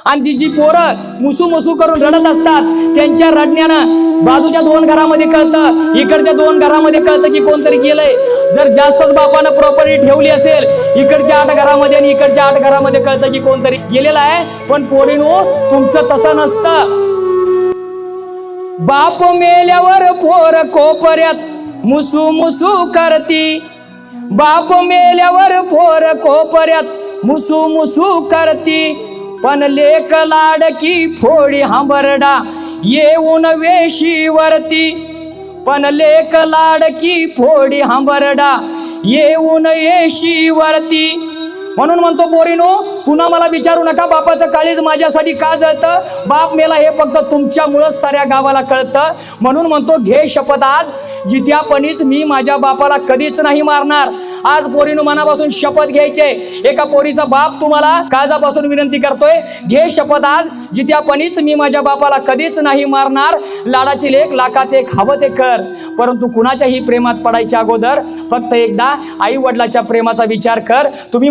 आणि ती जी पोरं मुसू मुसू करून रडत असतात त्यांच्या रडण्यानं बाजूच्या 2 घरामध्ये कळतं, इकडच्या 2 घरामध्ये कळतं की कोणतरी गेलंय. जर जास्तच बापानं प्रॉपर्टी ठेवली असेल इकडच्या 8 घरामध्ये आणि इकडच्या 8 घरामध्ये कळतं की कोणतरी गेलेला आहे. पण पोरीनो तुमचं तसं नसतं. बाप मेल्यावर पोर कोपऱ्यात मुसू मुसू करती, बाप मेल्यावर पोर कोपऱ्यात मुसू मुसू करती, पण लेक लाडकी फोडी हांबरडा येऊन वेशीवरती, पण लेक लाडकी फोडी हांबरडा येऊन वेशीवरती. म्हणून म्हणतो पोरीनो पुन्हा मला विचारू नका बापाचं काळीज माझ्यासाठी का जळतं. बाप मेला हे फक्त तुमच्यामुळंच साऱ्या गावाला कळतं. म्हणून म्हणतो घे शपथ आज जित्यापणीच मी माझ्या बापाला कधीच नाही मारणार. आज पोरीनो मनापासून शपथ घ्यायचे. एका पोरीचा बाप तुम्हाला काळजापासून विनंती करतोय, घे शपथ आज जित्यापणीच मी माझ्या बापाला कधीच नाही मारणार. लाडाची लेक लाखात एक हवं ते कर, परंतु कुणाच्याही प्रेमात पडायच्या अगोदर फक्त एकदा आई वडिलाच्या प्रेमाचा विचार कर. तुम्ही